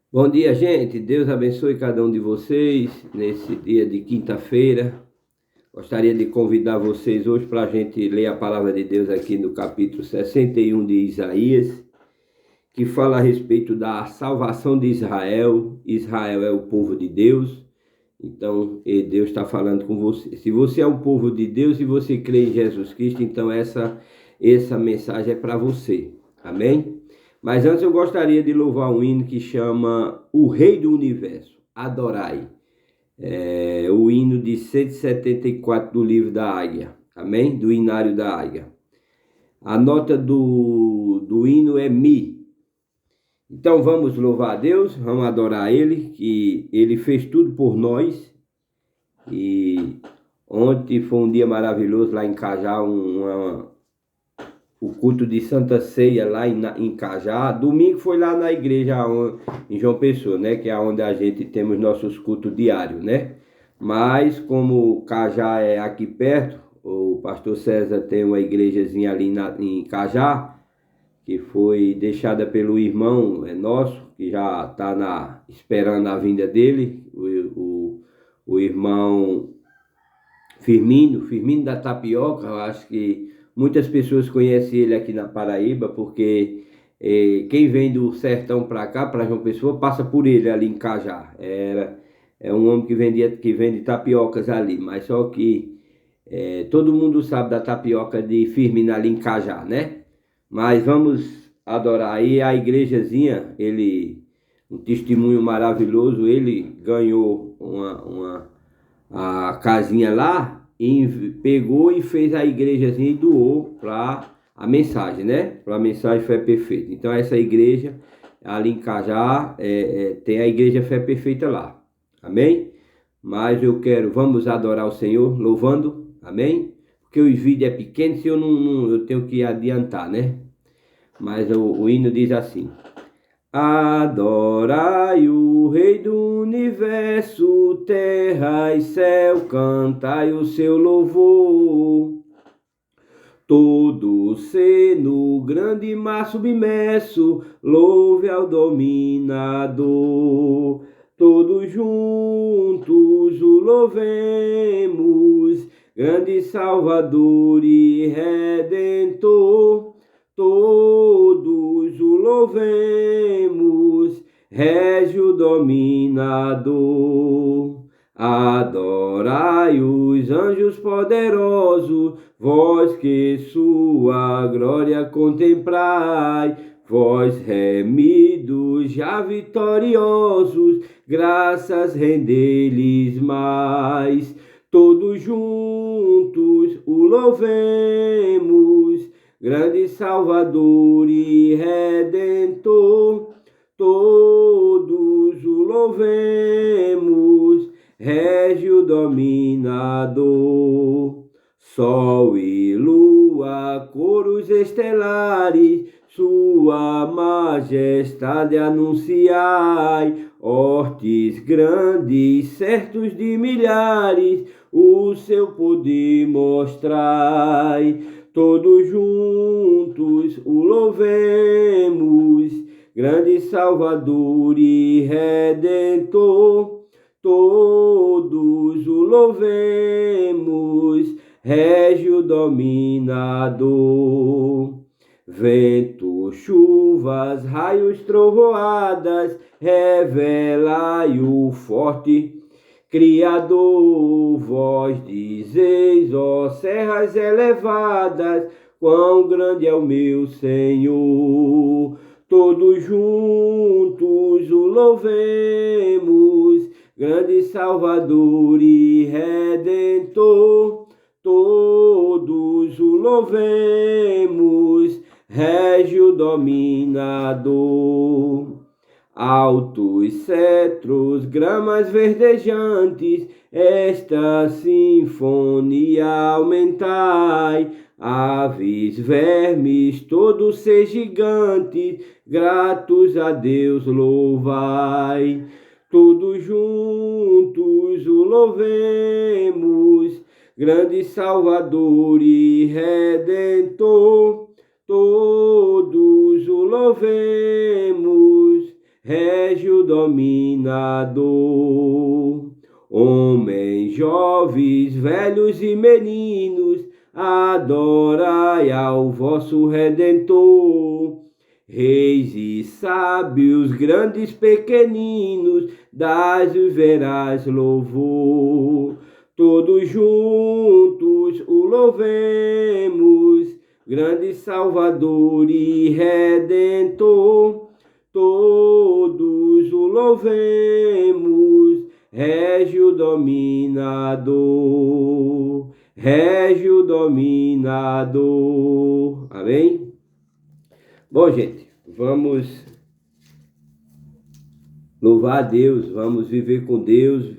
Bom dia, gente. Deus abençoe cada um de vocês nesse dia de quinta-feira. Gostaria de convidar vocês hoje para a gente ler a palavra de Deus aqui no capítulo 61 de Isaías, que fala a respeito da salvação de Israel. Israel é o povo de Deus, então Deus está falando com você. Se você é um povo de Deus e você crê em Jesus Cristo, então essa mensagem é para você. Amém? Mas antes eu gostaria de louvar um hino que chama O Rei do Universo, Adorai. É o hino de 174 do livro da Águia, amém? Do Inário da Águia. A nota do hino é Mi. Então vamos louvar a Deus, vamos adorar Ele, que Ele fez tudo por nós. E ontem foi um dia maravilhoso lá em Cajá, o culto de Santa Ceia lá em Cajá. Domingo foi lá na igreja em João Pessoa, né? Que é onde a gente temos nossos cultos diários, né? Mas como Cajá é aqui perto, o pastor César tem uma igrejazinha ali em Cajá, que foi deixada pelo irmão nosso, que já está esperando a vinda dele, o irmão Firmino da Tapioca. Eu acho que muitas pessoas conhecem ele aqui na Paraíba, porque quem vem do sertão para cá, para João Pessoa, passa por ele ali em Cajá. É um homem que vende tapiocas ali, mas só que todo mundo sabe da tapioca de Firmino ali em Cajá, né? Mas vamos adorar aí a igrejazinha, um testemunho maravilhoso. Ele ganhou a casinha lá e pegou e fez a igrejazinha e doou para a mensagem, né? Para a mensagem Fé Perfeita. Então essa igreja ali em Cajá tem a igreja Fé Perfeita lá, amém? Mas vamos adorar o Senhor louvando, amém? Porque os vídeos é pequeno, se eu eu tenho que adiantar, né? Mas o hino diz assim: Adorai o Rei do Universo, terra e céu, cantai o seu louvor. Todo ser no grande mar submerso, louve ao dominador. Todos juntos o louvemos, grande Salvador e Redentor. Todos o louvemos, Régio dominador. Adorai os anjos poderosos, vós que sua glória contemprai. Vós remidos já vitoriosos, graças rendei-lhes mais. Todos juntos o louvemos, grande Salvador e Redentor. Todos o louvemos, Régio dominador. Sol e lua, coros estelares, sua majestade anunciai. Hortes grandes, certos de milhares, o seu poder mostrai. Todos juntos o louvemos, grande Salvador e Redentor. Todos o louvemos, Régio dominador. Vento, chuvas, raios, trovoadas, revelai o forte Criador. Vós dizeis, ó serras elevadas, quão grande é o meu Senhor. Todos juntos o louvemos, grande Salvador e Redentor. Todos o louvemos, Régio dominador. Altos cetros, gramas verdejantes, esta sinfonia aumentai. Aves, vermes, todos ser gigantes, gratos a Deus louvai. Todos juntos o louvemos, grande Salvador e Redentor. Todos o louvemos, rege o dominador. Homens, jovens, velhos e meninos, adorai ao vosso Redentor. Reis e sábios, grandes, pequeninos, dai-vos verás louvor. Todos juntos o louvemos, grande Salvador e Redentor. Todos o louvemos, rege o dominador, rege o dominador. Amém? Bom, gente, vamos louvar a Deus, vamos viver com Deus,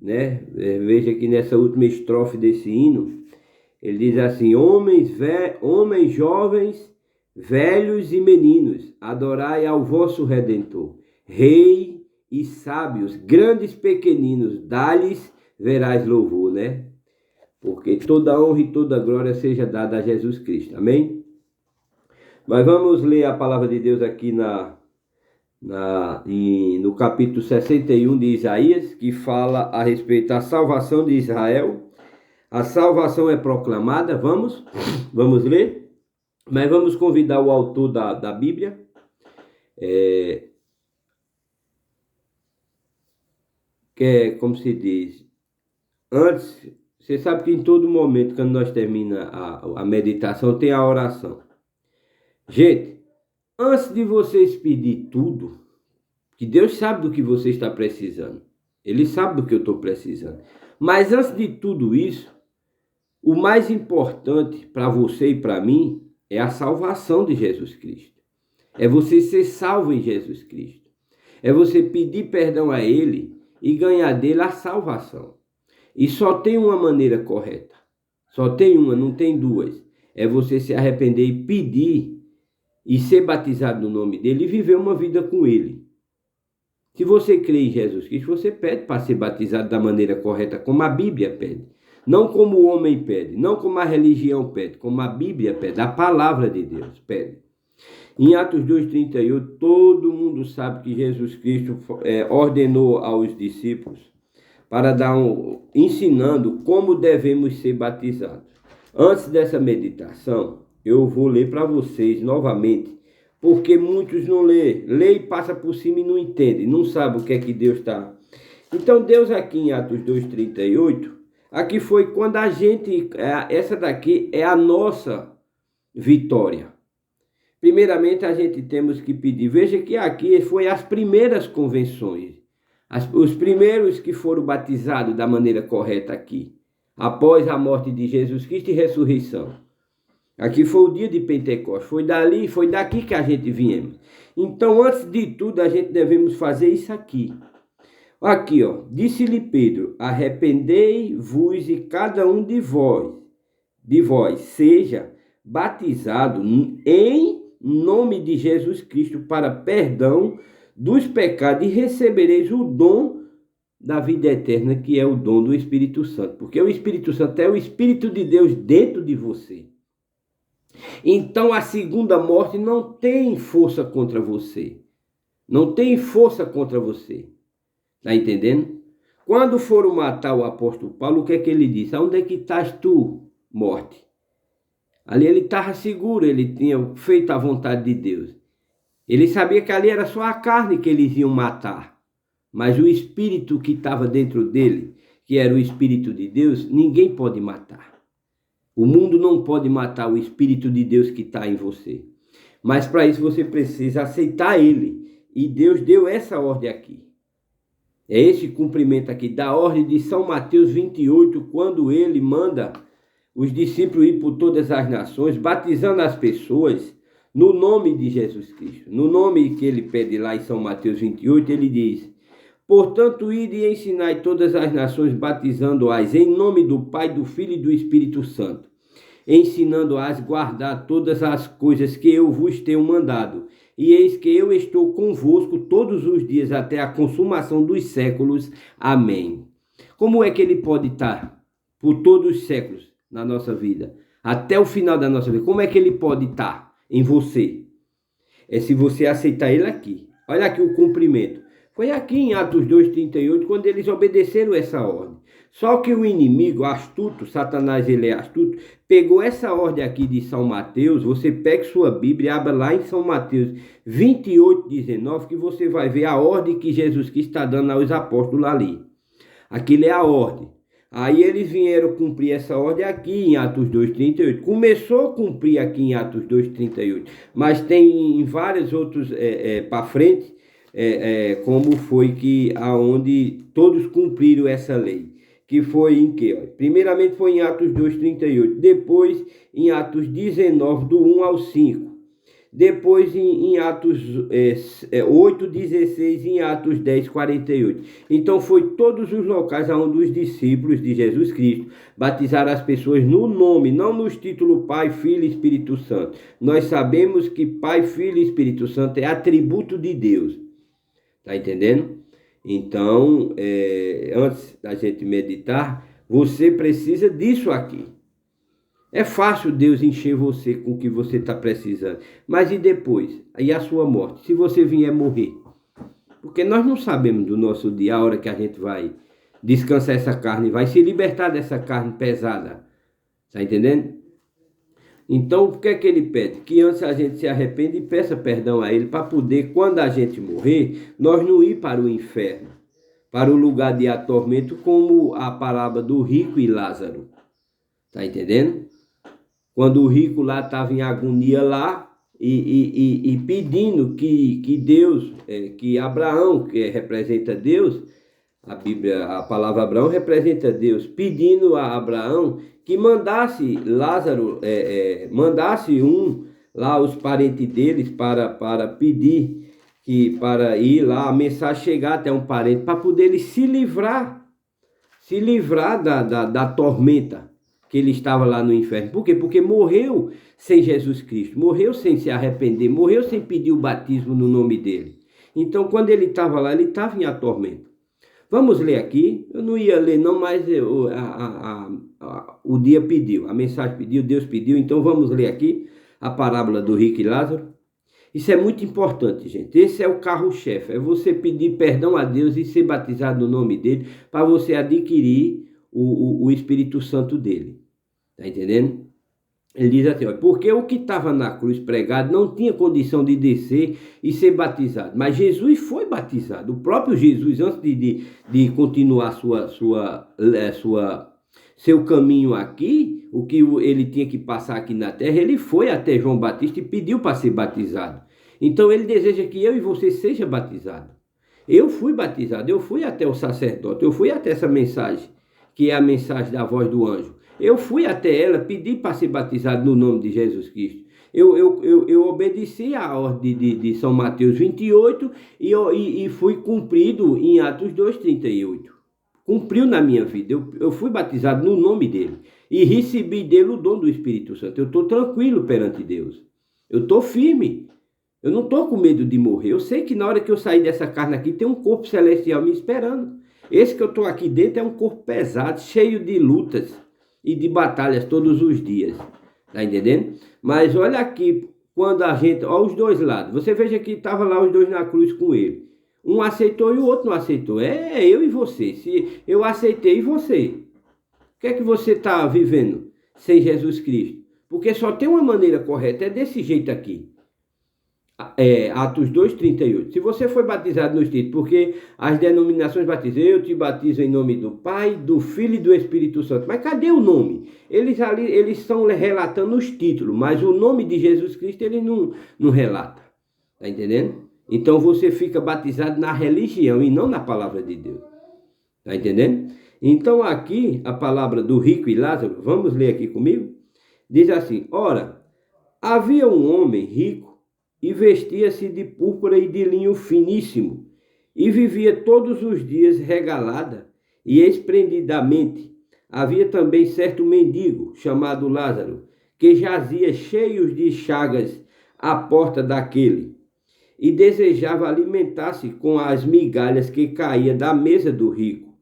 né? Veja que nessa última estrofe desse hino, ele diz assim: homens, jovens, velhos e meninos, adorai ao vosso Redentor. Rei e sábios, grandes, pequeninos, dá-lhes verás louvor, né? Porque toda honra e toda glória seja dada a Jesus Cristo. Amém? Mas vamos ler a palavra de Deus aqui no capítulo 61 de Isaías, que fala a respeito da salvação de Israel. A salvação é proclamada, vamos ler, mas vamos convidar o autor da Bíblia, que é, como se diz, antes, você sabe que em todo momento, quando nós terminamos a meditação, tem a oração. Gente, antes de vocês pedir tudo, que Deus sabe do que você está precisando, Ele sabe do que eu estou precisando, mas antes de tudo isso, o mais importante para você e para mim é a salvação de Jesus Cristo. É você ser salvo em Jesus Cristo. É você pedir perdão a Ele e ganhar dele a salvação. E só tem uma maneira correta. Só tem uma, não tem duas. É você se arrepender e pedir e ser batizado no nome dele e viver uma vida com ele. Se você crê em Jesus Cristo, você pede para ser batizado da maneira correta, como a Bíblia pede. Não como o homem pede, não como a religião pede, como a Bíblia pede, a palavra de Deus pede. Em Atos 2,38, todo mundo sabe que Jesus Cristo ordenou aos discípulos para ensinando como devemos ser batizados. Antes dessa meditação, eu vou ler para vocês novamente, porque muitos não lê e passa por cima e não entende, não sabe o que é que Deus está. Então Deus aqui em Atos 2,38, aqui foi quando a gente, essa daqui é a nossa vitória. Primeiramente a gente temos que pedir, veja que aqui foi as primeiras convenções, os primeiros que foram batizados da maneira correta aqui, após a morte de Jesus Cristo e ressurreição. Aqui foi o dia de Pentecostes, foi daqui que a gente viemos. Então, antes de tudo, a gente devemos fazer isso aqui. Aqui, ó, disse-lhe Pedro: arrependei-vos e cada um de vós seja batizado em nome de Jesus Cristo para perdão dos pecados e recebereis o dom da vida eterna, que é o dom do Espírito Santo. Porque o Espírito Santo é o Espírito de Deus dentro de você. Então a segunda morte não tem força contra você. Não tem força contra você. Está entendendo? Quando foram matar o apóstolo Paulo, o que é que ele disse? Onde é que estás tu, morte? Ali ele estava seguro, ele tinha feito a vontade de Deus. Ele sabia que ali era só a carne que eles iam matar. Mas o espírito que estava dentro dele, que era o Espírito de Deus, ninguém pode matar. O mundo não pode matar o Espírito de Deus que está em você. Mas para isso você precisa aceitar ele. E Deus deu essa ordem aqui. É esse cumprimento aqui da ordem de São Mateus 28, quando ele manda os discípulos ir por todas as nações, batizando as pessoas no nome de Jesus Cristo. No nome que ele pede lá em São Mateus 28, ele diz: portanto, ide e ensinai todas as nações, batizando-as em nome do Pai, do Filho e do Espírito Santo, ensinando-as a guardar todas as coisas que eu vos tenho mandado. E eis que eu estou convosco todos os dias até a consumação dos séculos. Amém. Como é que ele pode estar por todos os séculos na nossa vida? Até o final da nossa vida. Como é que ele pode estar em você? É se você aceitar ele aqui. Olha aqui o cumprimento. Foi aqui em Atos 2,38, quando eles obedeceram essa ordem. Só que o inimigo, astuto, Satanás ele é astuto, pegou essa ordem aqui de São Mateus. Você pegue sua Bíblia e abra lá em São Mateus 28,19, que você vai ver a ordem que Jesus Cristo está dando aos apóstolos ali. Aquilo é a ordem. Aí eles vieram cumprir essa ordem aqui em Atos 2,38. Começou a cumprir aqui em Atos 2,38, mas tem em vários outros para frente, como foi que aonde todos cumpriram essa lei. Que foi em que? Primeiramente foi em Atos 2,38, depois em Atos 19, do 1 ao 5. Depois em Atos 8,16, em Atos 10,48. Então foi todos os locais onde os discípulos de Jesus Cristo batizaram as pessoas no nome, não nos títulos Pai, Filho e Espírito Santo. Nós sabemos que Pai, Filho e Espírito Santo é atributo de Deus. Tá entendendo? Então, antes da gente meditar, você precisa disso aqui. É fácil Deus encher você com o que você está precisando. Mas e depois? E a sua morte? Se você vier morrer? Porque nós não sabemos do nosso dia, a hora que a gente vai descansar essa carne, vai se libertar dessa carne pesada. Está entendendo? Então, o que é que ele pede? Que antes a gente se arrependa e peça perdão a ele, para poder, quando a gente morrer, nós não ir para o inferno, para o lugar de atormento, como a parábola do rico e Lázaro. Está entendendo? Quando o rico lá estava em agonia lá e pedindo que Deus, que Abraão, que representa Deus, a Bíblia, a palavra Abraão representa Deus, pedindo a Abraão que mandasse Lázaro, mandasse lá os parentes deles para pedir, para ir lá, a mensagem chegar até um parente, para poder ele se livrar da tormenta que ele estava lá no inferno. Por quê? Porque morreu sem Jesus Cristo, morreu sem se arrepender, morreu sem pedir o batismo no nome dele. Então, quando ele estava lá, ele estava em atormento. Vamos ler aqui. Eu não ia ler não, mas o dia pediu, a mensagem pediu, Deus pediu. Então vamos ler aqui a parábola do rico e Lázaro. Isso é muito importante, gente. Esse é o carro-chefe. É você pedir perdão a Deus e ser batizado no nome dele, para você adquirir o Espírito Santo dele. Está entendendo? Ele diz assim, ó, porque o que estava na cruz pregado não tinha condição de descer e ser batizado. Mas Jesus foi batizado. O próprio Jesus, antes de continuar seu caminho aqui, o que ele tinha que passar aqui na terra, ele foi até João Batista e pediu para ser batizado. Então ele deseja que eu e você seja batizado. Eu fui batizado, eu fui até o sacerdote, eu fui até essa mensagem, que é a mensagem da voz do anjo. Eu fui até ela, pedi para ser batizado no nome de Jesus Cristo. Eu obedeci à ordem de São Mateus 28 e fui cumprido em Atos 2,38. Cumpriu na minha vida. Eu fui batizado no nome dele e recebi dele o dom do Espírito Santo. Eu estou tranquilo perante Deus. Eu estou firme. Eu não estou com medo de morrer. Eu sei que na hora que eu sair dessa carne aqui, tem um corpo celestial me esperando. Esse que eu estou aqui dentro é um corpo pesado, cheio de lutas e de batalhas todos os dias, tá entendendo? Mas olha aqui, quando a gente, ó, os dois lados, você veja que estavam lá os dois na cruz com ele, um aceitou e o outro não aceitou, eu e você, se eu aceitei e você, o que é que você está vivendo sem Jesus Cristo? Porque só tem uma maneira correta, é desse jeito aqui. Atos 2,38. Se você foi batizado no Espírito, porque as denominações batizam, eu te batizo em nome do Pai, do Filho e do Espírito Santo. Mas cadê o nome? Eles estão relatando os títulos, mas o nome de Jesus Cristo ele não relata. Está entendendo? Então você fica batizado na religião e não na palavra de Deus. Está entendendo? Então aqui a palavra do rico e Lázaro, vamos ler aqui comigo? Diz assim, ora, havia um homem rico e vestia-se de púrpura e de linho finíssimo, e vivia todos os dias regalada e esplendidamente. Havia também certo mendigo, chamado Lázaro, que jazia cheio de chagas à porta daquele, e desejava alimentar-se com as migalhas que caía da mesa do rico.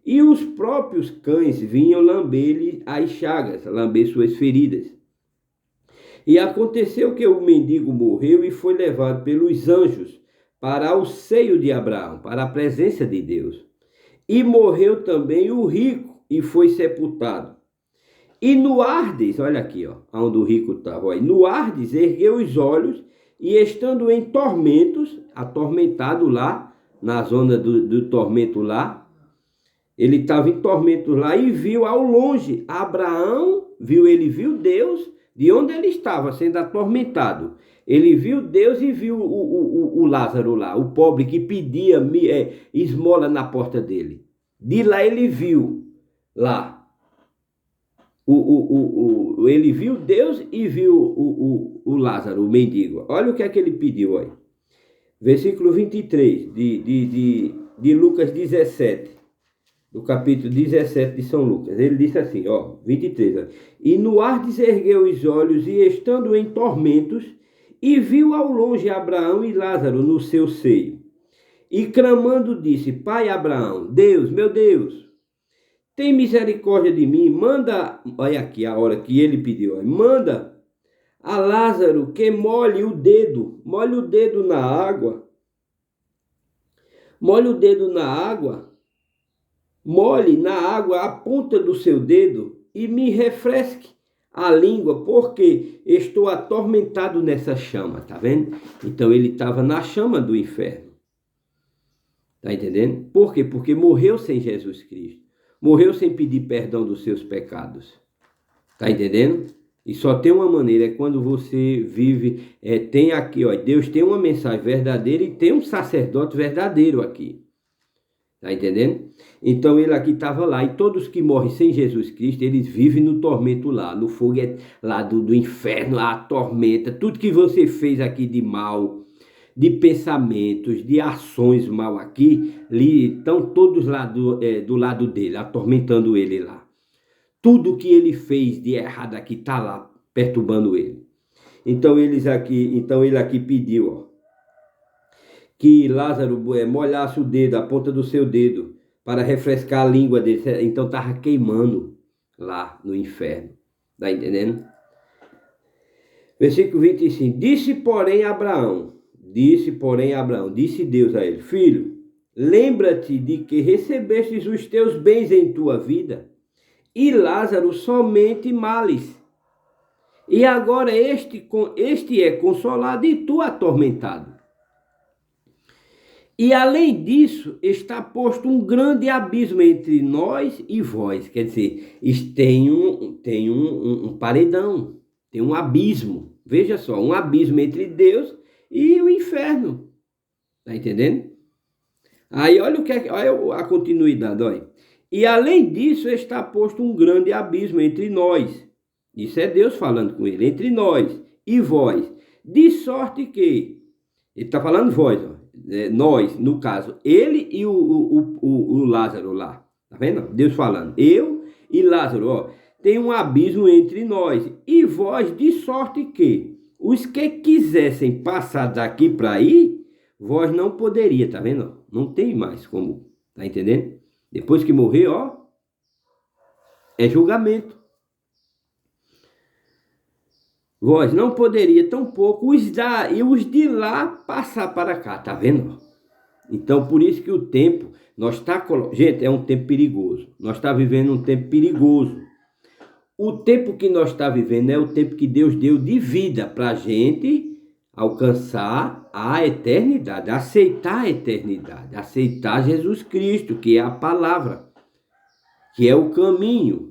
E os próprios cães vinham lamber-lhe as chagas, lamber suas feridas. E aconteceu que o mendigo morreu e foi levado pelos anjos para o seio de Abraão, para a presença de Deus. E morreu também o rico e foi sepultado. E no Ardes, olha aqui, ó, onde o rico estava, no Ardes ergueu os olhos e estando em tormentos, atormentado lá, na zona do tormento lá, ele estava em tormentos lá e viu ao longe, Abraão, ele viu Deus de onde ele estava sendo atormentado. Ele viu Deus e viu o Lázaro lá, o pobre que pedia esmola na porta dele. De lá ele viu, lá, ele viu Deus e viu o Lázaro, o mendigo. Olha o que é que ele pediu, olha. Versículo 23 de Lucas 17, do capítulo 17 de São Lucas. Ele disse assim, ó, 23. Ó, e no Ardes ergueu os olhos e estando em tormentos, e viu ao longe Abraão e Lázaro no seu seio. E clamando disse, Pai Abraão, Deus, meu Deus, tem misericórdia de mim, manda, olha aqui a hora que ele pediu, ó, manda a Lázaro que molhe o dedo na água, molhe o dedo na água, molhe na água a ponta do seu dedo e me refresque a língua, porque estou atormentado nessa chama, tá vendo? Então ele estava na chama do inferno, tá entendendo? Por quê? Porque morreu sem Jesus Cristo, morreu sem pedir perdão dos seus pecados, tá entendendo? E só tem uma maneira, é quando você vive, tem aqui, ó, Deus tem uma mensagem verdadeira e tem um sacerdote verdadeiro aqui. Tá entendendo? Então ele aqui estava lá, e todos que morrem sem Jesus Cristo, eles vivem no tormento lá, no fogo lá do inferno, a tormenta, tudo que você fez aqui de mal, de pensamentos, de ações mal aqui, estão todos lá do lado dele, atormentando ele lá. Tudo que ele fez de errado aqui está lá, perturbando ele. Então ele aqui pediu, ó, que Lázaro molhasse o dedo, a ponta do seu dedo, para refrescar a língua dele. Então estava queimando lá no inferno. Está entendendo? Versículo 25. Disse Deus a ele, filho, lembra-te de que recebestes os teus bens em tua vida, e Lázaro somente males. E agora este é consolado e tu atormentado. E além disso, está posto um grande abismo entre nós e vós. Quer dizer, tem um paredão, tem um abismo. Veja só, um abismo entre Deus e o inferno. Está entendendo? Aí olha olha a continuidade, olha. E além disso, está posto um grande abismo entre nós. Isso é Deus falando com ele, entre nós e vós. De sorte que, ele está falando vós, ó. Nós, no caso, ele e o Lázaro lá, tá vendo? Deus falando, eu e Lázaro, ó, tem um abismo entre nós e vós, de sorte que os que quisessem passar daqui para aí, vós não poderia, tá vendo? Não tem mais como, tá entendendo? Depois que morrer, ó, é julgamento. Vós não poderia tampouco os de lá passar para cá, tá vendo? Então, por isso que o tempo, gente, é um tempo perigoso. Nós está vivendo um tempo perigoso. O tempo que nós está vivendo é o tempo que Deus deu de vida para a gente alcançar a eternidade, aceitar a eternidade, aceitar Jesus Cristo, que é a palavra, que é o caminho.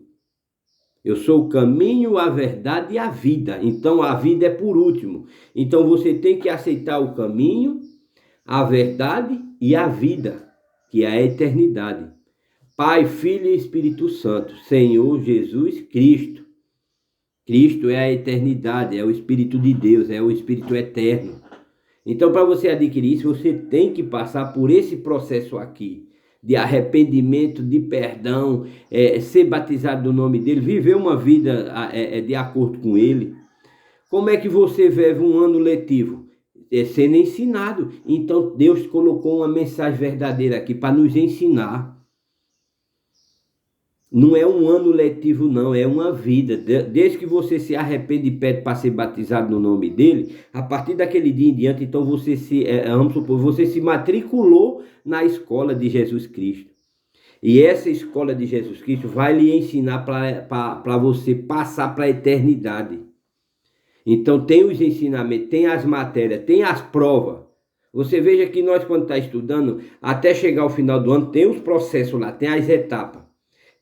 Eu sou o caminho, a verdade e a vida. Então a vida é por último. Então você tem que aceitar o caminho, a verdade e a vida, que é a eternidade. Pai, Filho e Espírito Santo, Senhor Jesus Cristo. Cristo é a eternidade, é o Espírito de Deus, é o Espírito eterno. Então, para você adquirir isso, você tem que passar por esse processo aqui, de arrependimento, de perdão, ser batizado no nome dele, viver uma vida de acordo com ele. Como é que você vive um ano letivo? Sendo ensinado. Então Deus colocou uma mensagem verdadeira aqui para nos ensinar. Não é um ano letivo, não, é uma vida. Desde que você se arrepende e pede para ser batizado no nome dele, a partir daquele dia em diante, então você vamos supor, você se matriculou na escola de Jesus Cristo. E essa escola de Jesus Cristo vai lhe ensinar para você passar para a eternidade. Então tem os ensinamentos, tem as matérias, tem as provas. Você veja que nós, quando está estudando, até chegar ao final do ano, tem os processos lá, tem as etapas.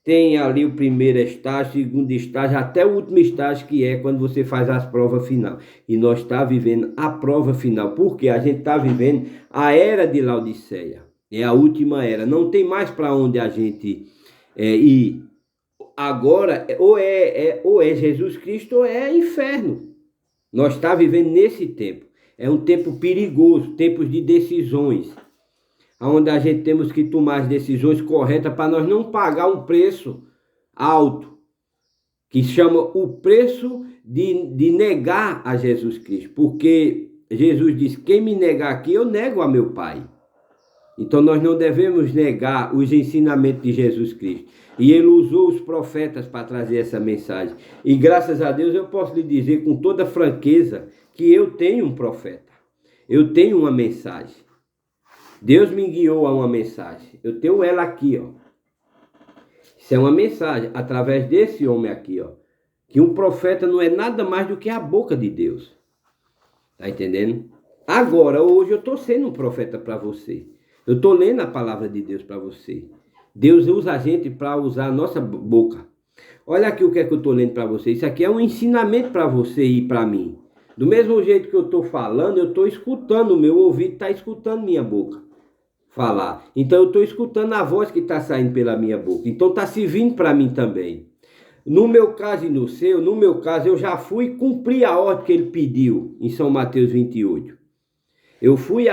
Tem ali o primeiro estágio, segundo estágio, até o último estágio, que é quando você faz as provas final. E nós estamos vivendo a prova final, porque a gente está vivendo a era de Laodiceia. É a última era. Não tem mais para onde a gente ir. Agora, ou é Jesus Cristo ou é inferno. Nós estamos vivendo nesse tempo. É um tempo perigoso, tempos de decisões, onde a gente temos que tomar as decisões corretas para nós não pagar um preço alto, que chama o preço de negar a Jesus Cristo. Porque Jesus disse, quem me negar aqui, eu nego a meu Pai. Então nós não devemos negar os ensinamentos de Jesus Cristo. E ele usou os profetas para trazer essa mensagem. E graças a Deus eu posso lhe dizer com toda franqueza que eu tenho um profeta. Eu tenho uma mensagem. Deus me guiou a uma mensagem. Eu tenho ela aqui, ó. Isso é uma mensagem através desse homem aqui, ó. Que um profeta não é nada mais do que a boca de Deus. Tá entendendo? Agora, hoje eu estou sendo um profeta para você. Eu estou lendo a palavra de Deus para você. Deus usa a gente para usar a nossa boca. Olha aqui o que é que eu estou lendo para você. Isso aqui é um ensinamento para você e para mim. Do mesmo jeito que eu estou falando, eu estou escutando. O meu ouvido está escutando minha boca falar. Então eu estou escutando a voz que está saindo pela minha boca. Então está servindo para mim também. No meu caso e no seu, no meu caso eu já fui cumprir a ordem que ele pediu em São Mateus 28. Eu fui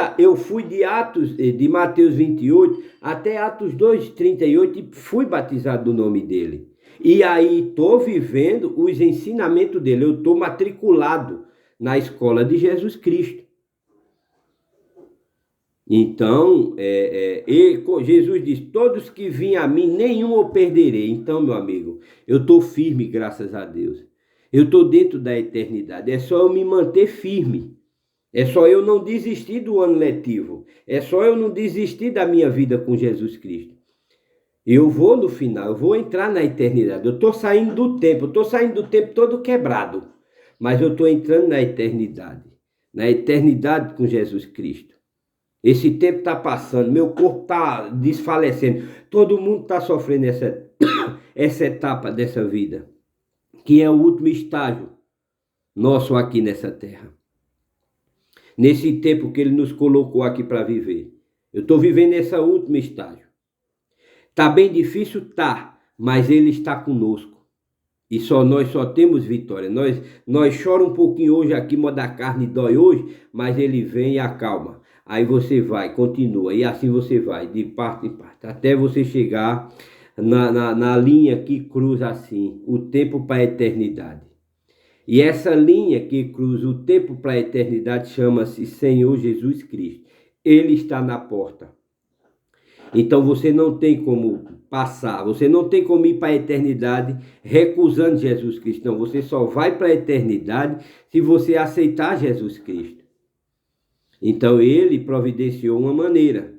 de Mateus 28 até Atos 2:38 e fui batizado no nome dele. E aí estou vivendo os ensinamentos dele. Eu estou matriculado na escola de Jesus Cristo. Então, Jesus diz, todos que vêm a mim, nenhum eu perderei. Então, meu amigo, eu estou firme, graças a Deus. Eu estou dentro da eternidade. É só eu me manter firme. É só eu não desistir do ano letivo. É só eu não desistir da minha vida com Jesus Cristo. Eu vou no final, eu vou entrar na eternidade. Eu estou saindo do tempo, todo quebrado. Mas eu estou entrando na eternidade com Jesus Cristo. Esse tempo está passando, meu corpo está desfalecendo. Todo mundo está sofrendo essa etapa dessa vida, que é o último estágio nosso aqui nessa terra. Nesse tempo que ele nos colocou aqui para viver. Eu estou vivendo esse último estágio. Está bem difícil? Tá, mas ele está conosco. E nós só temos vitória. Nós choramos um pouquinho hoje aqui, moda carne dói hoje, mas ele vem e acalma. Aí você vai, continua, e assim você vai, de parte em parte, até você chegar na linha que cruza assim, o tempo para a eternidade. E essa linha que cruza o tempo para a eternidade chama-se Senhor Jesus Cristo. Ele está na porta. Então você não tem como passar, você não tem como ir para a eternidade recusando Jesus Cristo. Não, você só vai para a eternidade se você aceitar Jesus Cristo. Então ele providenciou uma maneira.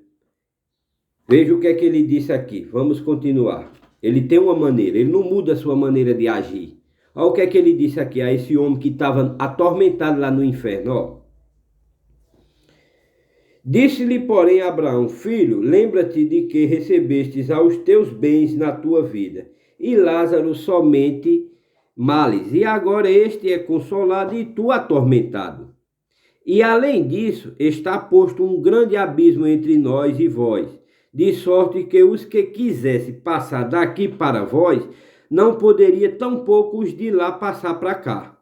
Veja o que é que ele disse aqui. Vamos continuar. Ele tem uma maneira, ele não muda a sua maneira de agir. Olha o que é que ele disse aqui a esse homem que estava atormentado lá no inferno. Ó. Disse-lhe, porém, Abraão, filho, lembra-te de que recebestes aos teus bens na tua vida, e Lázaro somente males, e agora este é consolado e tu atormentado. E além disso, está posto um grande abismo entre nós e vós, de sorte que os que quisessem passar daqui para vós, não poderia tampouco os de lá passar para cá.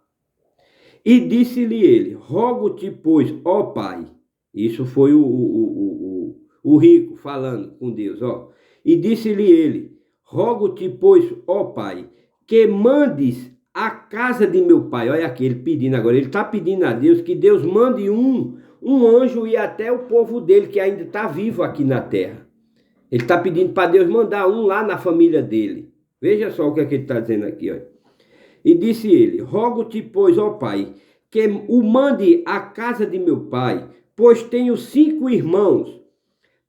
E disse-lhe ele, rogo-te, pois, ó Pai, isso foi o rico falando com Deus, ó. E disse-lhe ele, rogo-te, pois, ó Pai, que mandes a casa de meu pai, olha aqui, ele pedindo agora, ele está pedindo a Deus que Deus mande um anjo e até o povo dele que ainda está vivo aqui na terra. Ele está pedindo para Deus mandar um lá na família dele. Veja só o que é que ele está dizendo aqui, ó. E disse ele: rogo-te, pois, ó pai, que o mande à casa de meu pai, pois tenho 5 irmãos,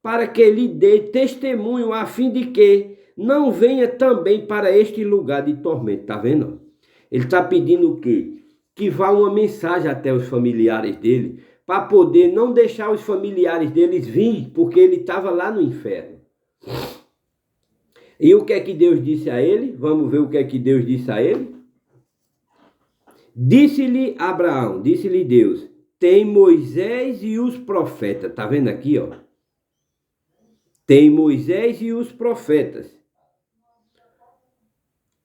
para que lhe dê testemunho, a fim de que não venha também para este lugar de tormento. Está vendo? Ele está pedindo o quê? Que vá uma mensagem até os familiares dele, para poder não deixar os familiares deles vir, porque ele estava lá no inferno. E o que é que Deus disse a ele? Vamos ver o que é que Deus disse a ele. Disse-lhe Abraão, disse-lhe Deus: tem Moisés e os profetas. Está vendo aqui, ó? Tem Moisés e os profetas.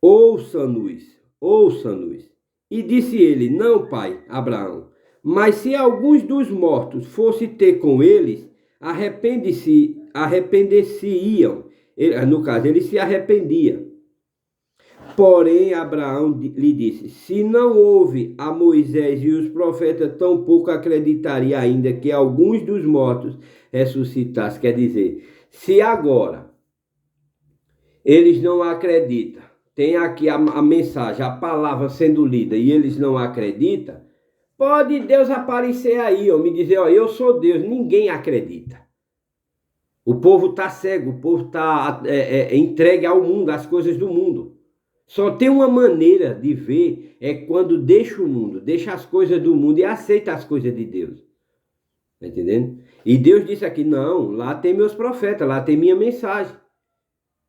Ouça-nos, ouça-nos. E disse ele: não, pai, Abraão, mas se alguns dos mortos fosse ter com eles, arrepender-se-iam. No caso, ele se arrependia. Porém, Abraão lhe disse: se não houve a Moisés e os profetas, tampouco acreditaria ainda que alguns dos mortos ressuscitassem. Quer dizer, se agora eles não acreditam, tem aqui a mensagem, a palavra sendo lida, e eles não acreditam, pode Deus aparecer aí, me dizer: ó, eu sou Deus. Ninguém acredita. O povo está cego, o povo está entregue ao mundo, às coisas do mundo. Só tem uma maneira de ver, é quando deixa o mundo, deixa as coisas do mundo e aceita as coisas de Deus. Está entendendo? E Deus disse aqui: não, lá tem meus profetas, lá tem minha mensagem.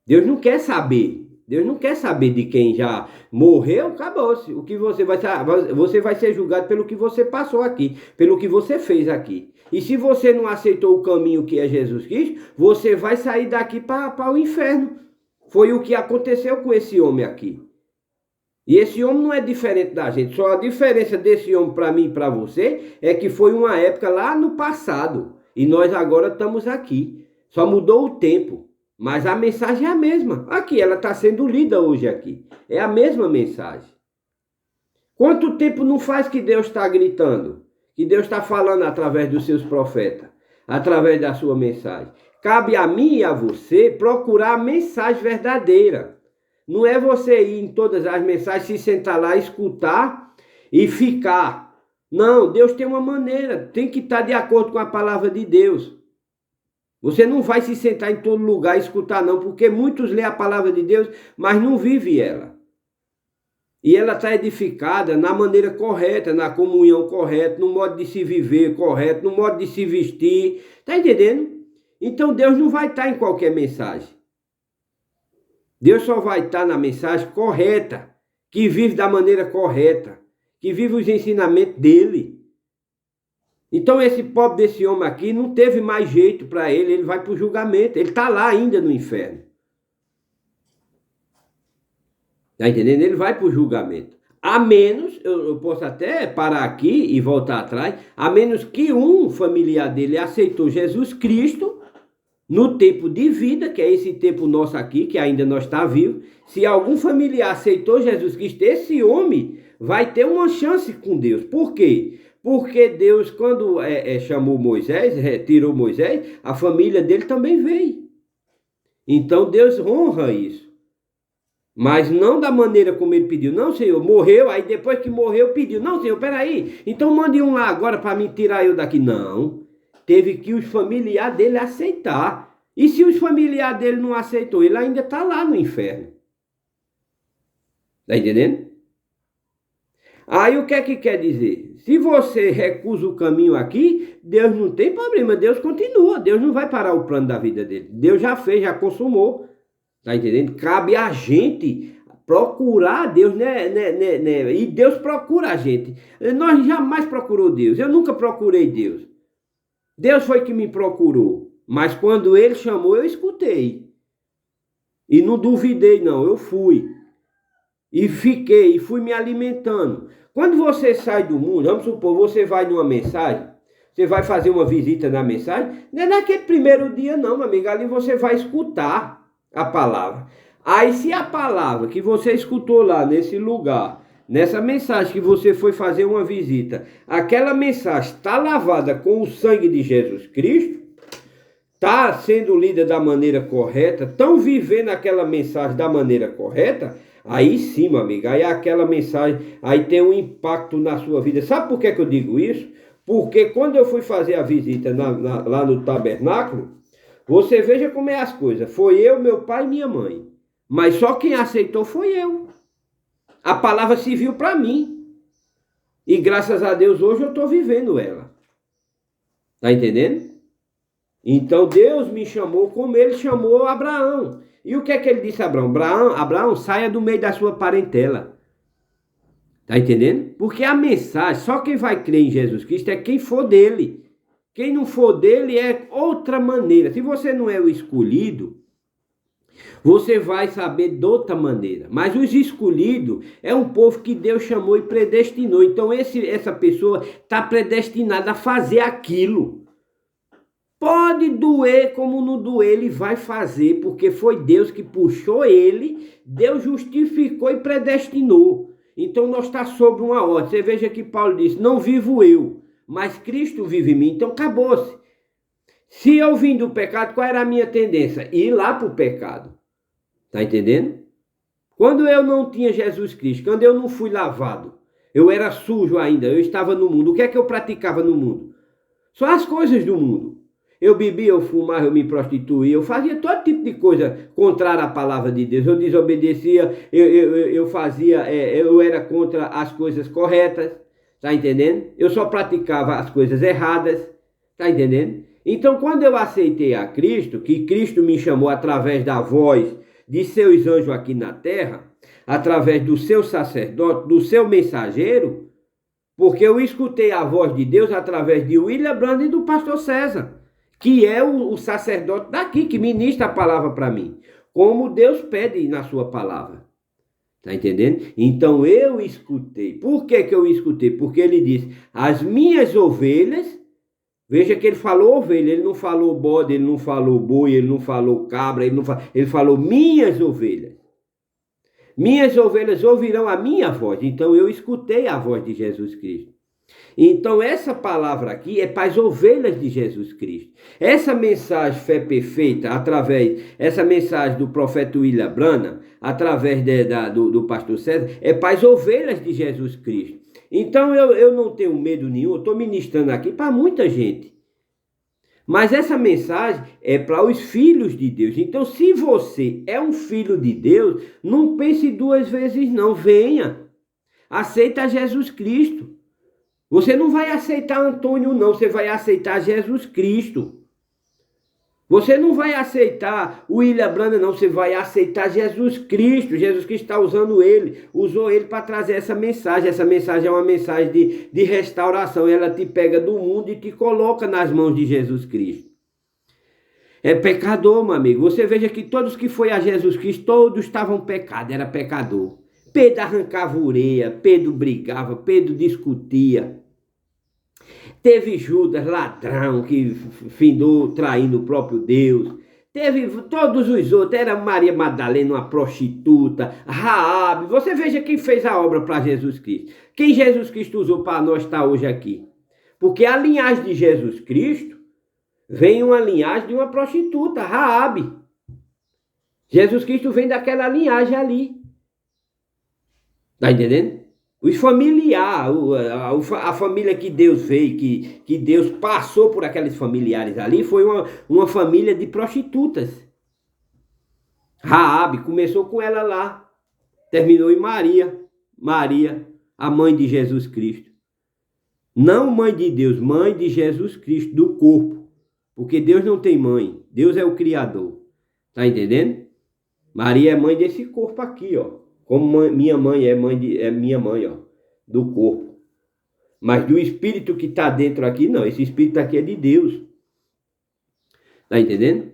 Deus não quer saber. Deus não quer saber de quem já morreu, acabou-se. O que você vai ser julgado pelo que você passou aqui, pelo que você fez aqui. E se você não aceitou o caminho que é Jesus Cristo, você vai sair daqui para o inferno. Foi o que aconteceu com esse homem aqui. E esse homem não é diferente da gente. Só a diferença desse homem para mim e para você é que foi uma época lá no passado. E nós agora estamos aqui. Só mudou o tempo. Mas a mensagem é a mesma. Aqui, ela está sendo lida hoje aqui. É a mesma mensagem. Quanto tempo não faz que Deus está gritando? Que Deus está falando através dos seus profetas? Através da sua mensagem? Cabe a mim e a você procurar a mensagem verdadeira. Não é você ir em todas as mensagens, se sentar lá, escutar e ficar. Não, Deus tem uma maneira. Tem que estar de acordo com a palavra de Deus. Você não vai se sentar em todo lugar e escutar não, porque muitos lêem a palavra de Deus, mas não vivem ela. E ela está edificada na maneira correta, na comunhão correta, no modo de se viver correto, no modo de se vestir. Está entendendo? Então Deus não vai estar em qualquer mensagem. Deus só vai estar na mensagem correta, que vive da maneira correta, que vive os ensinamentos dele. Então esse pobre desse homem aqui não teve mais jeito para ele, ele vai para o julgamento, ele está lá ainda no inferno. Está entendendo? Ele vai para o julgamento. A menos, eu posso até parar aqui e voltar atrás, a menos que um familiar dele aceitou Jesus Cristo no tempo de vida, que é esse tempo nosso aqui, que ainda não está vivo. Se algum familiar aceitou Jesus Cristo, esse homem vai ter uma chance com Deus. Por quê? Porque Deus, quando chamou Moisés, tirou Moisés, a família dele também veio. Então Deus honra isso. Mas não da maneira como ele pediu. Não, Senhor, morreu, aí depois que morreu pediu. Não, Senhor, peraí, então mande um lá agora para me tirar eu daqui. Não, teve que os familiares dele aceitar. E se os familiares dele não aceitou, ele ainda está lá no inferno. Está entendendo? Aí o que é que quer dizer? Se você recusa o caminho aqui, Deus não tem problema, Deus continua, Deus não vai parar o plano da vida dele. Deus já fez, já consumou. Está entendendo? Cabe a gente procurar Deus, né? E Deus procura a gente. Nós jamais procurou Deus, eu nunca procurei Deus. Deus foi que me procurou, mas quando Ele chamou, eu escutei. E não duvidei não, eu fui. E fiquei, e fui me alimentando. Quando você sai do mundo, vamos supor, você vai numa mensagem, você vai fazer uma visita na mensagem, não é naquele primeiro dia não, meu amigo, ali você vai escutar a palavra. Aí se a palavra que você escutou lá nesse lugar, nessa mensagem que você foi fazer uma visita, aquela mensagem está lavada com o sangue de Jesus Cristo, está sendo lida da maneira correta, estão vivendo aquela mensagem da maneira correta, aí sim, meu amigo, aí aquela mensagem, aí tem um impacto na sua vida. Sabe por que eu digo isso? Porque quando eu fui fazer a visita lá no tabernáculo, você veja como é as coisas. Foi eu, meu pai e minha mãe. Mas só quem aceitou foi eu. A palavra serviu para mim. E graças a Deus hoje eu estou vivendo ela. Tá entendendo? Então Deus me chamou como ele chamou Abraão. E o que é que ele disse a Abraão? Abraão, saia do meio da sua parentela. Tá entendendo? Porque a mensagem, só quem vai crer em Jesus Cristo é quem for dele. Quem não for dele é outra maneira. Se você não é o escolhido, você vai saber de outra maneira. Mas os escolhidos é um povo que Deus chamou e predestinou. Então essa pessoa está predestinada a fazer aquilo. Pode doer como não doer, ele vai fazer, porque foi Deus que puxou ele, Deus justificou e predestinou. Então nós está sob uma ordem. Você veja que Paulo disse, não vivo eu, mas Cristo vive em mim. Então acabou-se. Se eu vim do pecado, qual era a minha tendência? Ir lá para o pecado. Está entendendo? Quando eu não tinha Jesus Cristo, quando eu não fui lavado, eu era sujo ainda, eu estava no mundo. O que é que eu praticava no mundo? Só as coisas do mundo. Eu bebia, eu fumava, eu me prostituía, eu fazia todo tipo de coisa contrária à palavra de Deus. Eu desobedecia, eu fazia, eu era contra as coisas corretas, tá entendendo? Eu só praticava as coisas erradas, tá entendendo? Então, quando eu aceitei a Cristo, que Cristo me chamou através da voz de seus anjos aqui na terra, através do seu sacerdote, do seu mensageiro, porque eu escutei a voz de Deus através de William Branham e do pastor César, que é o sacerdote daqui, que ministra a palavra para mim, como Deus pede na sua palavra. Tá entendendo? Então eu escutei. Por que eu escutei? Porque ele disse, as minhas ovelhas, veja que ele falou ovelha, ele não falou bode, ele não falou boi, ele não falou cabra, ele falou minhas ovelhas. Minhas ovelhas ouvirão a minha voz. Então eu escutei a voz de Jesus Cristo. Então essa palavra aqui é para as ovelhas de Jesus Cristo. Essa mensagem fé perfeita, essa mensagem do profeta William Branham, através do pastor César, é para as ovelhas de Jesus Cristo. Então eu não tenho medo nenhum, eu estou ministrando aqui para muita gente. Mas essa mensagem é para os filhos de Deus. Então se você é um filho de Deus, não pense duas vezes não, venha, aceita Jesus Cristo. Você não vai aceitar Antônio não, você vai aceitar Jesus Cristo. Você não vai aceitar o William Branham não, você vai aceitar Jesus Cristo. Jesus Cristo está usando ele, usou ele para trazer essa mensagem. Essa mensagem é uma mensagem de restauração, ela te pega do mundo e te coloca nas mãos de Jesus Cristo. É pecador, meu amigo. Você veja que todos que foi a Jesus Cristo, todos estavam pecados, era pecador. Pedro arrancava orelha, Pedro brigava, Pedro discutia. Teve Judas, ladrão, que findou traindo o próprio Deus. Teve todos os outros, era Maria Madalena, uma prostituta, Raabe. Você veja quem fez a obra para Jesus Cristo. Quem Jesus Cristo usou para nós estar hoje aqui. Porque a linhagem de Jesus Cristo vem uma linhagem de uma prostituta, Raabe. Jesus Cristo vem daquela linhagem ali. Tá entendendo? Os familiares, a família que Deus fez, que Deus passou por aqueles familiares ali, foi uma família de prostitutas. Raabe começou com ela lá, terminou em Maria, a mãe de Jesus Cristo. Não mãe de Deus, mãe de Jesus Cristo, do corpo. Porque Deus não tem mãe, Deus é o Criador. Tá entendendo? Maria é mãe desse corpo aqui, ó. Como minha mãe é minha mãe, ó, do corpo. Mas do espírito que está dentro aqui, não. Esse espírito aqui é de Deus. Tá entendendo?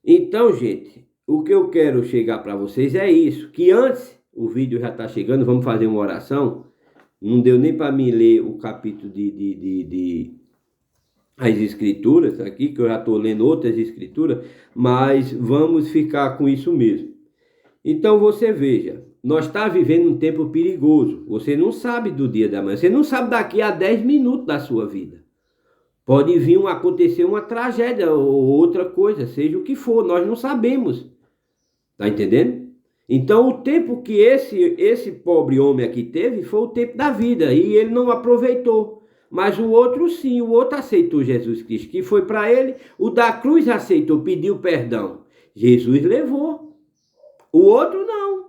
Então, gente, o que eu quero chegar para vocês é isso. Que antes, o vídeo já está chegando, vamos fazer uma oração. Não deu nem para mim ler o capítulo as escrituras aqui, que eu já estou lendo outras escrituras. Mas vamos ficar com isso mesmo. Então, você veja. Nós estamos vivendo um tempo perigoso. Você não sabe do dia da manhã. Você não sabe daqui a 10 minutos da sua vida. Pode vir acontecer uma tragédia ou outra coisa, seja o que for, nós não sabemos. Tá entendendo? Então o tempo que esse pobre homem aqui teve foi o tempo da vida e ele não aproveitou. Mas o outro sim, o outro aceitou Jesus Cristo, que foi para ele, o da cruz aceitou, pediu perdão. Jesus levou. O outro não.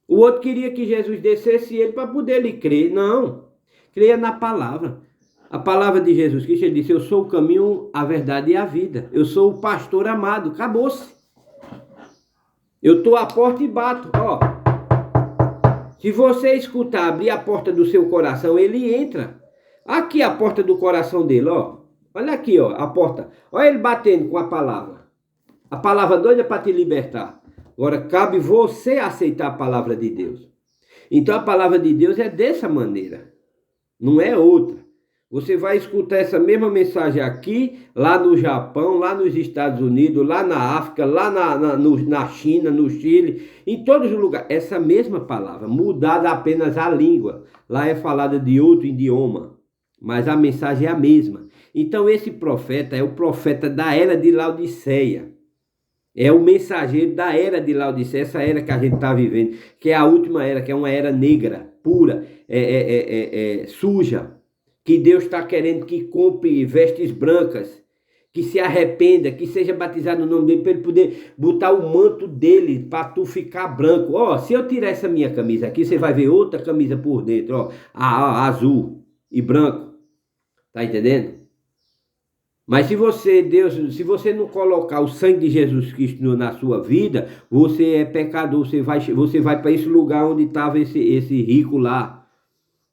O outro queria que Jesus descesse ele para poder lhe crer. Não. Creia na palavra. A palavra de Jesus Cristo, ele disse, eu sou o caminho, a verdade e a vida. Eu sou o pastor amado. Acabou-se. Eu estou à porta e bato. Ó. Se você escutar, abrir a porta do seu coração, ele entra. Aqui a porta do coração dele, ó. Olha aqui, ó, a porta. Olha ele batendo com a palavra. A palavra doida para te libertar. Agora, cabe você aceitar a palavra de Deus. Então, a palavra de Deus é dessa maneira. Não é outra. Você vai escutar essa mesma mensagem aqui, lá no Japão, lá nos Estados Unidos, lá na África, lá na China, no Chile, em todos os lugares. Essa mesma palavra, mudada apenas a língua. Lá é falada de outro idioma, mas a mensagem é a mesma. Então, esse profeta é o profeta da era de Laodiceia. É o mensageiro da era de Laodiceia, essa era que a gente está vivendo, que é a última era, que é uma era negra, pura, suja, que Deus está querendo que compre vestes brancas, que se arrependa, que seja batizado no nome dele, para ele poder botar o manto dele, para tu ficar branco. Ó, se eu tirar essa minha camisa aqui, você vai ver outra camisa por dentro, ó, azul e branco, tá entendendo? Mas se você não colocar o sangue de Jesus Cristo na sua vida, você é pecador, você vai para esse lugar onde estava esse rico lá.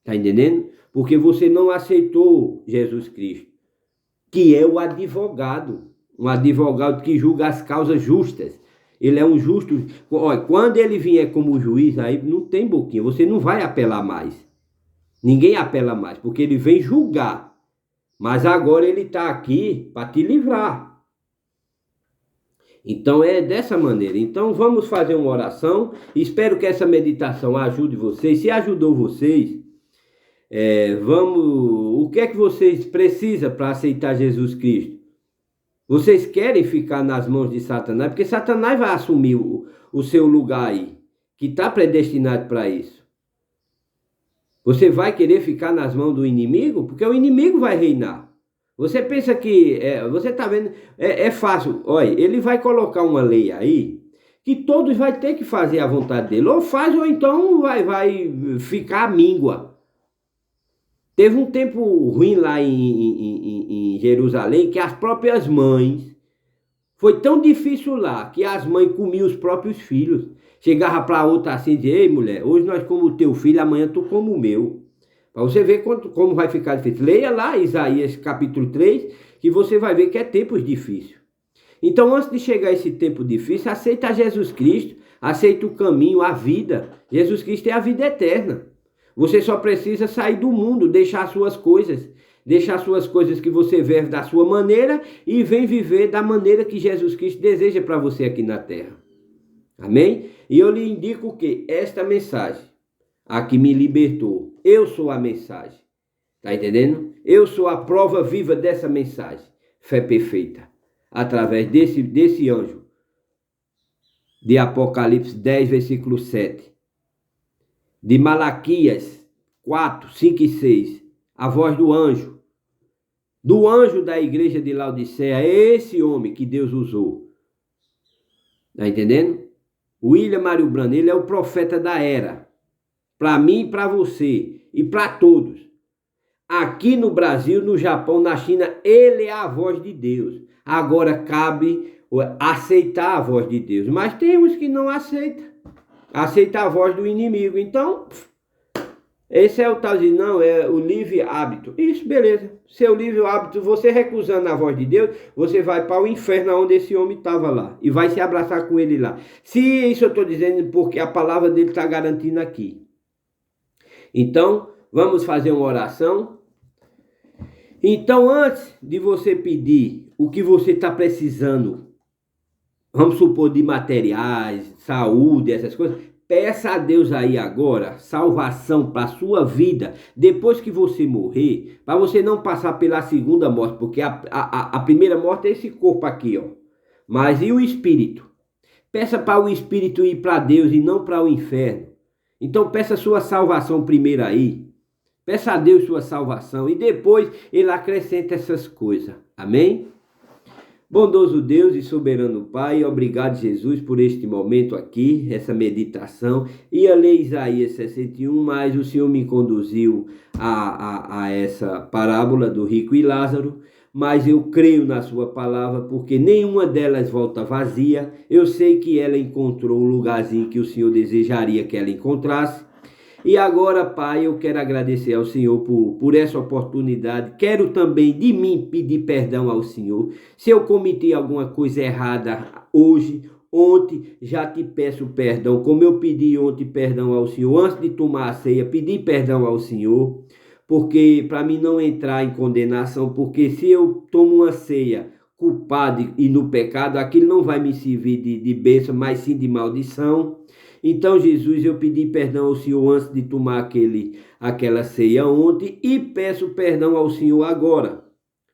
Tá entendendo? Porque você não aceitou Jesus Cristo, que é o advogado. Um advogado que julga as causas justas. Ele é um justo. Olha, quando ele vier como juiz, aí não tem boquinha, você não vai apelar mais. Ninguém apela mais, porque ele vem julgar. Mas agora ele está aqui para te livrar. Então é dessa maneira. Então vamos fazer uma oração. Espero que essa meditação ajude vocês. Se ajudou vocês, o que é que vocês precisam para aceitar Jesus Cristo? Vocês querem ficar nas mãos de Satanás? Porque Satanás vai assumir o seu lugar aí, que está predestinado para isso. Você vai querer ficar nas mãos do inimigo? Porque o inimigo vai reinar. Você pensa que... você está vendo... É fácil. Olha, ele vai colocar uma lei aí que todos vão ter que fazer a vontade dele. Ou faz ou então vai ficar à míngua. Teve um tempo ruim lá em Jerusalém que as próprias mães... Foi tão difícil lá que as mães comiam os próprios filhos. Chegava para outra assim e dizia, ei mulher, hoje nós comemos o teu filho, amanhã tu como o meu. Para você ver como vai ficar difícil. Leia lá Isaías capítulo 3, que você vai ver que é tempos difíceis. Então antes de chegar esse tempo difícil, aceita Jesus Cristo, aceita o caminho, a vida. Jesus Cristo é a vida eterna. Você só precisa sair do mundo, deixar suas coisas que você vê da sua maneira e vem viver da maneira que Jesus Cristo deseja para você aqui na terra. Amém? E eu lhe indico que esta mensagem, a que me libertou, eu sou a mensagem. Tá entendendo? Eu sou a prova viva dessa mensagem. Fé perfeita. Através desse anjo. De Apocalipse 10, versículo 7. De Malaquias 4, 5 e 6. A voz do anjo. Do anjo da igreja de Laodiceia. É esse homem que Deus usou. Tá entendendo? William Mário Branham, ele é o profeta da era. Para mim, para você e para todos. Aqui no Brasil, no Japão, na China, ele é a voz de Deus. Agora cabe aceitar a voz de Deus. Mas tem uns que não aceitam. Aceita a voz do inimigo. Então, esse é o tal de, não, é o livre-hábito. Isso, beleza. Seu livre-hábito, você recusando a voz de Deus, você vai para o inferno onde esse homem estava lá. E vai se abraçar com ele lá. Se isso eu estou dizendo porque a palavra dele está garantindo aqui. Então, vamos fazer uma oração. Então, antes de você pedir o que você está precisando, vamos supor de materiais, saúde, essas coisas, Peça a Deus aí agora salvação para a sua vida, depois que você morrer, para você não passar pela segunda morte, porque a primeira morte é esse corpo aqui, ó. Mas e o espírito? Peça para o espírito ir para Deus e não para o inferno. Então peça sua salvação primeiro aí. Peça a Deus sua salvação e depois ele acrescenta essas coisas. Amém? Bondoso Deus e soberano Pai, obrigado Jesus por este momento aqui, essa meditação. Ia ler Isaías 61, mas o Senhor me conduziu a essa parábola do rico e Lázaro. Mas eu creio na sua palavra, porque nenhuma delas volta vazia. Eu sei que ela encontrou o lugarzinho que o Senhor desejaria que ela encontrasse. E agora, Pai, eu quero agradecer ao Senhor por essa oportunidade. Quero também de mim pedir perdão ao Senhor. Se eu cometi alguma coisa errada hoje, ontem, já te peço perdão. Como eu pedi ontem perdão ao Senhor, antes de tomar a ceia, pedi perdão ao Senhor. Porque para mim não entrar em condenação, porque se eu tomo uma ceia culpado e no pecado, aquilo não vai me servir de bênção, mas sim de maldição. Então, Jesus, eu pedi perdão ao Senhor antes de tomar aquela ceia ontem e peço perdão ao Senhor agora,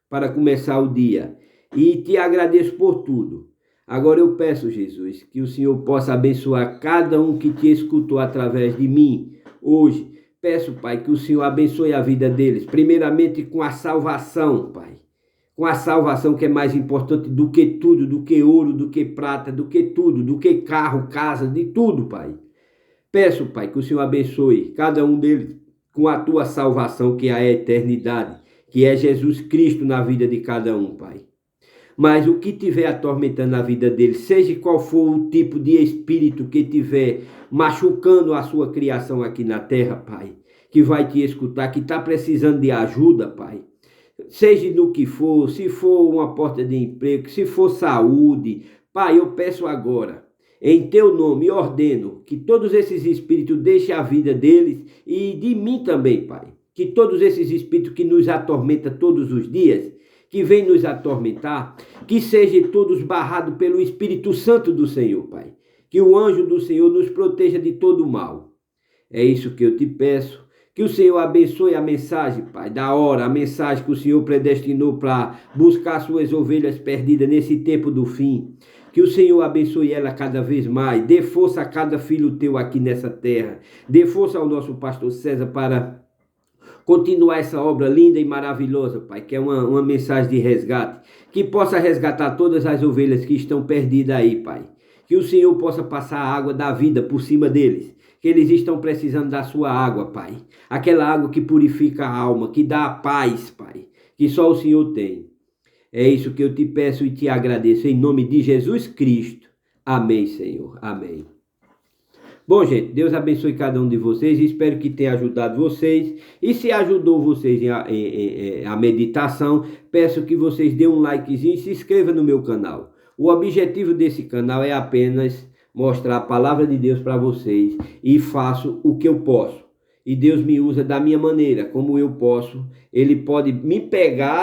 para começar o dia. E te agradeço por tudo. Agora eu peço, Jesus, que o Senhor possa abençoar cada um que te escutou através de mim hoje. Peço, Pai, que o Senhor abençoe a vida deles, primeiramente com a salvação, Pai. Com a salvação que é mais importante do que tudo, do que ouro, do que prata, do que tudo, do que carro, casa, de tudo, Pai. Peço, Pai, que o Senhor abençoe cada um deles com a tua salvação, que é a eternidade, que é Jesus Cristo na vida de cada um, Pai. Mas o que tiver atormentando a vida deles, seja qual for o tipo de espírito que tiver machucando a sua criação aqui na terra, Pai, que vai te escutar, que está precisando de ajuda, Pai. Seja no que for, se for uma porta de emprego, se for saúde, Pai, eu peço agora, em teu nome, ordeno que todos esses espíritos deixem a vida deles e de mim também, Pai. Que todos esses espíritos que nos atormentam todos os dias, que vêm nos atormentar, que sejam todos barrados pelo Espírito Santo do Senhor, Pai. Que o anjo do Senhor nos proteja de todo mal. É isso que eu te peço. Que o Senhor abençoe a mensagem, Pai, da hora, a mensagem que o Senhor predestinou para buscar suas ovelhas perdidas nesse tempo do fim. Que o Senhor abençoe ela cada vez mais. Dê força a cada filho teu aqui nessa terra. Dê força ao nosso pastor César para continuar essa obra linda e maravilhosa, Pai, que é uma mensagem de resgate. Que possa resgatar todas as ovelhas que estão perdidas aí, Pai. Que o Senhor possa passar a água da vida por cima deles. Que eles estão precisando da sua água, Pai. Aquela água que purifica a alma, que dá a paz, Pai, que só o Senhor tem. É isso que eu te peço e te agradeço, em nome de Jesus Cristo. Amém, Senhor. Amém. Bom, gente, Deus abençoe cada um de vocês. Espero que tenha ajudado vocês. E se ajudou vocês a meditação, peço que vocês dêem um likezinho e se inscrevam no meu canal. O objetivo desse canal é apenas mostrar a palavra de Deus para vocês e faço o que eu posso. E Deus me usa da minha maneira, como eu posso. Ele pode me pegar